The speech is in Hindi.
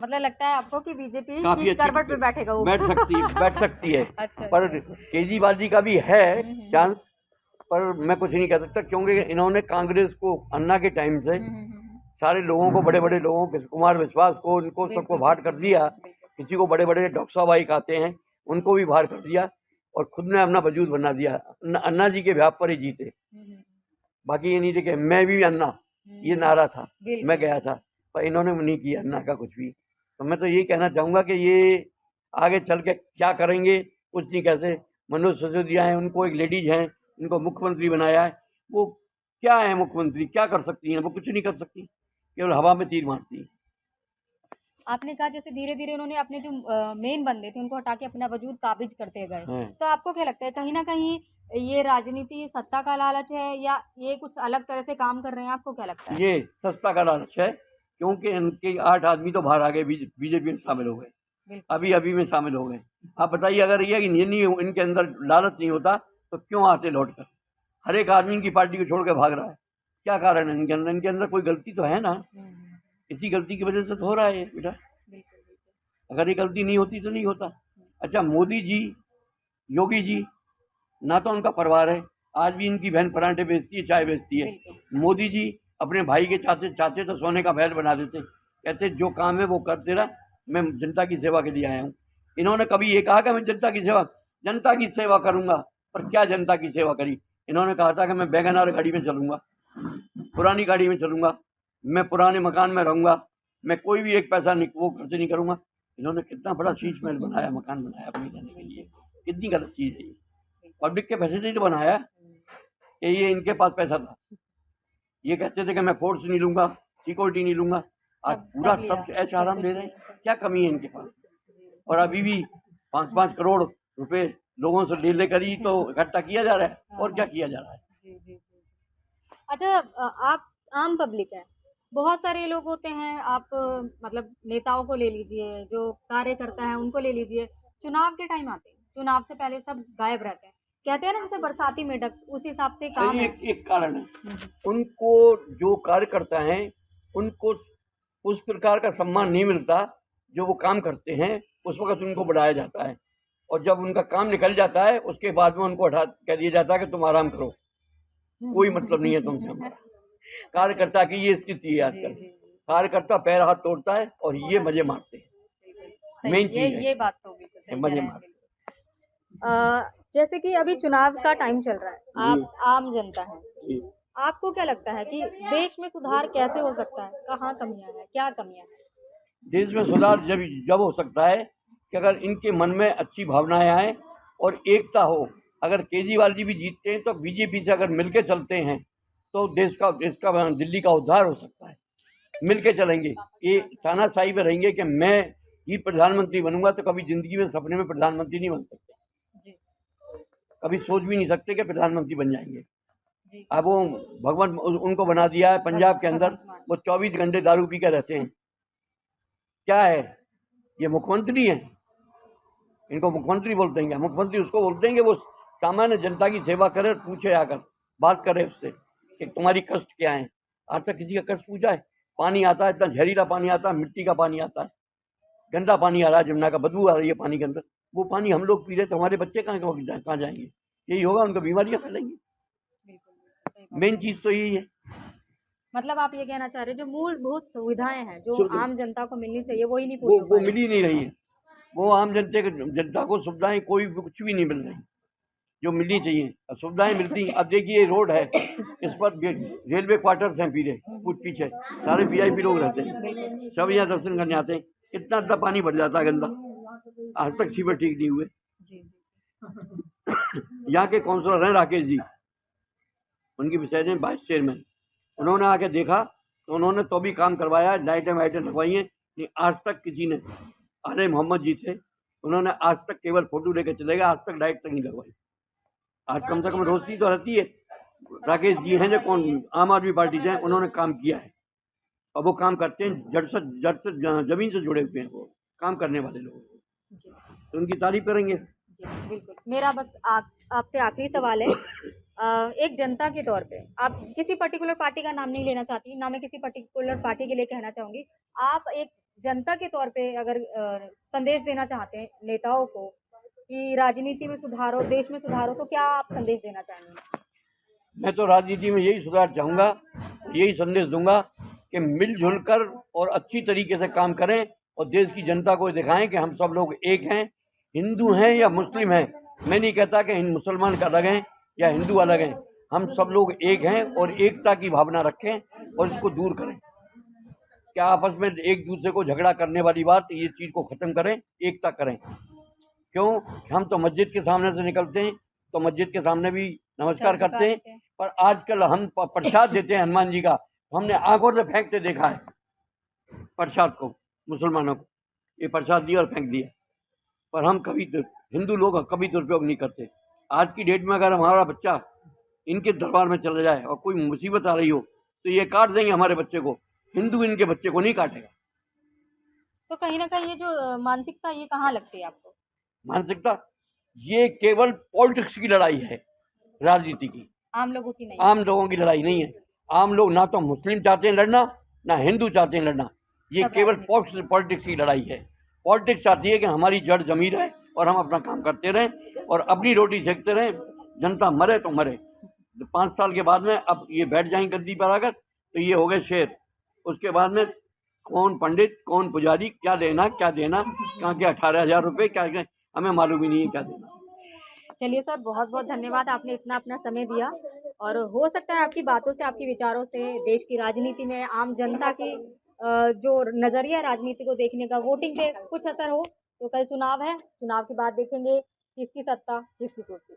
मतलब लगता है आपको कि बीजेपी काफी की अच्छी करवट पे बैठेगा वो। बैठ सकती है। अच्छा पर केजरीवाल जी का भी है हम्म। चांस, पर मैं कुछ नहीं कह सकता क्योंकि इन्होंने कांग्रेस को अन्ना के टाइम से सारे लोगों को, बड़े बड़े लोगों को, कुमार विश्वास को, उनको सबको बाहर कर दिया। किसी को बड़े बड़े डॉक्टर साहब भाई कहते हैं, उनको भी बाहर कर दिया और खुद ने अपना वजूद बना दिया। अन्ना जी के व्याप पर ही जीते, बाकी ये नहीं थे कि मैं भी अन्ना, ये नारा था, मैं गया था, पर इन्होंने नहीं किया अन्ना का कुछ भी। तो मैं तो यही कहना चाहूँगा कि ये आगे चल के क्या करेंगे कुछ नहीं। कैसे मनोज सिसोदिया हैं, उनको एक लेडीज हैं, इनको मुख्यमंत्री बनाया है, वो क्या है मुख्यमंत्री, क्या कर सकती हैं? वो कुछ नहीं कर सकती, केवल हवा में तीर मारती है। आपने कहा जैसे धीरे धीरे उन्होंने अपने जो मेन बंदे थे उनको हटा के अपना वजूद काबिज करते गए, तो आपको क्या लगता है कहीं ना कहीं ये राजनीति सत्ता का लालच है या ये कुछ अलग तरह से काम कर रहे हैं? आपको क्या लगता है? ये सत्ता का लालच है, क्योंकि इनके 8 आदमी तो बाहर आ गए, बीजेपी में शामिल हो गए, अभी अभी में शामिल हो गए। आप बताइए, अगर ये नहीं इनके अंदर लालच नहीं होता तो क्यों आते लौट कर? हर एक आदमी इनकी पार्टी को छोड़ के भाग रहा है, क्या कारण है इनके अंदर? इनके अंदर कोई गलती तो है ना, इसी गलती की वजह से तो हो रहा है बेटा। अगर ये गलती नहीं होती तो नहीं होता। अच्छा, मोदी जी, योगी जी, ना तो उनका परिवार है, आज भी इनकी बहन पराठे बेचती है, चाय बेचती है। मोदी जी अपने भाई के चाहते तो सोने का महल बना देते, कहते जो काम है वो करते रहा, मैं जनता की सेवा के लिए आया हूँ। इन्होंने कभी ये कहा कि मैं जनता की सेवा करूंगा? पर क्या जनता की सेवा करी? इन्होंने कहा था कि मैं वैगनआर गाड़ी में चलूंगा, पुरानी गाड़ी में चलूंगा, मैं पुराने मकान में रहूंगा, मैं कोई भी एक पैसा नहीं वो खर्च नहीं करूंगा। इन्होंने कितना बड़ा शीश महल बनाया, मकान बनाया अपने रहने के लिए, कितनी गलत चीज़ है ये। पब्लिक के पैसे से ही तो बनाया कि ये इनके पास पैसा था। ये कहते थे कि मैं फोर्स नहीं लूंगा, सिक्योरिटी नहीं लूंगा, आज पूरा सब ऐश आराम दे रहे हैं। क्या कमी है इनके पास? और अभी भी 5-5 करोड़ रुपए लोगों से ले लेकर ही तो इकट्ठा किया जा रहा है, और क्या किया जा रहा है? अच्छा, आप आम पब्लिक है, बहुत सारे लोग होते हैं, आप मतलब नेताओं को ले लीजिए, जो कार्यकर्ता है उनको ले लीजिए, चुनाव के टाइम आते हैं, चुनाव से पहले सब गायब रहते हैं, कहते हैं ना जैसे बरसाती मेढक, उस हिसाब से काम है। एक कारण है, उनको जो कार्यकर्ता हैं उनको उस प्रकार का सम्मान नहीं मिलता जो वो काम करते हैं, उस वक्त उनको बढ़ाया जाता है, और जब उनका काम निकल जाता है उसके बाद में उनको हटा कह दिया जाता है कि तुम आराम करो, कोई मतलब नहीं है तुमसे हमारा। कार्यकर्ता की ये स्थिति है आजकल, कार्यकर्ता पैर हाथ तोड़ता है और ये मजे मारते हैं। मेन चीज ये बात तो बिल्कुल सही मजे कह रहे हैं। मारते जैसे कि अभी चुनाव का टाइम चल रहा है, आप आम जनता है, हैं। आपको क्या लगता है कि देश में सुधार कैसे हो सकता है? कहाँ कमियां हैं, क्या कमियां हैं? देश में सुधार जब हो सकता है कि अगर इनके मन में अच्छी भावनाएं आए और एकता हो। अगर केजरीवाल जी भी जीतते हैं तो बीजेपी से अगर मिलके चलते हैं तो देश का दिल्ली का उद्धार हो सकता है। मिलके चलेंगे, ये तानाशाही में रहेंगे कि मैं ही प्रधानमंत्री बनूंगा, तो कभी जिंदगी में सपने में प्रधानमंत्री नहीं बन सकते, कभी सोच भी नहीं सकते कि प्रधानमंत्री बन जाएंगे। अब वो भगवान उनको बना दिया है पंजाब के अंदर, वो 24 घंटे दारू पी कर रहते हैं। क्या है ये? मुख्यमंत्री हैं, इनको मुख्यमंत्री बोलते हैं क्या? मुख्यमंत्री उसको बोलते हैं कि वो सामान्य जनता की सेवा करे, पूछे आकर बात करे उससे कि तुम्हारी कष्ट क्या है। आज तक किसी का कष्ट पूछा है? पानी आता है, इतना जहरीला पानी आता है, मिट्टी का पानी आता है, गंदा पानी आ रहा है, जमुना का बदबू आ रही है पानी के अंदर। वो पानी हम लोग पी रहे तो हमारे बच्चे कहाँ जाएंगे? यही होगा, उनको बीमारियां फैलेंगी। मेन चीज तो यही है। मतलब आप ये कहना चाह रहे हैं जो मूलभूत सुविधाएं हैं जो आम जनता को मिलनी चाहिए वही नहीं पूरी वो मिल ही नहीं रही है। वो आम जनता को सुविधाएं कोई कुछ भी नहीं मिल रही जो मिलनी चाहिए। अब सुविधाएं मिलती हैं। अब देखिए रोड है, इस पर रेलवे क्वार्टर्स हैं पीछे, कुछ पीछे सारे वीआईपी लोग रहते हैं, सब यहाँ दर्शन करने आते हैं। इतना पानी भर जाता है गंदा, आज तक सीवर ठीक नहीं हुए। यहाँ के काउंसलर हैं राकेश जी, उनकी विषय में वाइस चेयरमैन, उन्होंने आके देखा तो उन्होंने तो भी काम करवाया, लाइटें वाइटें लगवाई हैं, नहीं आज तक किसी ने, अरे मोहम्मद जी थे, उन्होंने आज तक केवल फोटो लेके चले गए, आज तक लाइट तक नहीं लगवाई। आज कम से कम रोशनी तो रहती है। राकेश जी हैं जो कौन आम आदमी पार्टी से हैं, उन्होंने काम किया है और वो काम करते हैं, जड़ से जमीन से जुड़े हुए हैं वो काम करने वाले लोग, तो उनकी तारीफ करेंगे। जी बिल्कुल। मेरा बस आपसे आखिरी सवाल है, एक जनता के तौर पे, आप किसी पर्टिकुलर पार्टी का नाम नहीं लेना चाहती, ना मैं किसी पर्टिकुलर पार्टी के लिए कहना चाहूँगी, आप एक जनता के तौर पे अगर संदेश देना चाहते हैं नेताओं को कि राजनीति में सुधार हो, देश में सुधार हो, तो क्या आप संदेश देना चाहेंगे? मैं तो राजनीति में यही सुधार चाहूँगा, यही संदेश दूंगा कि मिलजुल कर और अच्छी तरीके से काम करें और देश की जनता को दिखाएं कि हम सब लोग एक हैं। हिंदू हैं या मुस्लिम हैं, मैं नहीं कहता कि मुसलमान का अलग हैं या हिंदू अलग हैं, हम सब लोग एक हैं और एकता की भावना रखें और इसको दूर करें। क्या आपस में एक दूसरे को झगड़ा करने वाली बात, ये चीज़ को ख़त्म करें, एकता करें। क्यों? हम तो मस्जिद के सामने से निकलते हैं तो मस्जिद के सामने भी नमस्कार करते हैं, पर आजकल हम प्रसाद देते हैं हनुमान जी का, हमने आंखों से फेंकते देखा है प्रसाद को, मुसलमानों को ये प्रसाद दिया और फेंक दिया, पर हम कभी हिंदू लोग कभी दुरुपयोग नहीं करते। आज की डेट में अगर हमारा बच्चा इनके दरबार में चला जाए और कोई मुसीबत आ रही हो तो ये काट देंगे हमारे बच्चे को, हिंदू इनके बच्चे को नहीं काटेगा। तो कहीं ना कहीं ये जो मानसिकता, ये कहाँ लगती है आपको? मानसिकता ये केवल पॉलिटिक्स की लड़ाई है, राजनीति की, आम लोगों की नहीं। आम लोगों की लड़ाई नहीं है। आम लोग ना तो मुस्लिम चाहते हैं लड़ना, ना हिंदू चाहते हैं लड़ना, ये केवल पॉलिटिक्स की लड़ाई है। पॉलिटिक्स चाहती है कि हमारी जड़ जमी रहे और हम अपना काम करते रहें और अपनी रोटी सेकते रहें, जनता मरे तो मरे। 5 साल के बाद में अब ये बैठ जाएंगे गद्दी पर आकर तो ये हो गए शेर, उसके बाद में कौन पंडित कौन पुजारी, क्या देना कहाँ के 18,000 रुपये, क्या हमें मालूम ही नहीं है क्या देना। चलिए सर, बहुत बहुत धन्यवाद, आपने इतना अपना समय दिया और हो सकता है आपकी बातों से, आपके विचारों से देश की राजनीति में आम जनता की जो नज़रिया राजनीति को देखने का, वोटिंग पे कुछ असर हो। तो कल चुनाव है, चुनाव के बाद देखेंगे किसकी सत्ता किसकी कुर्सी।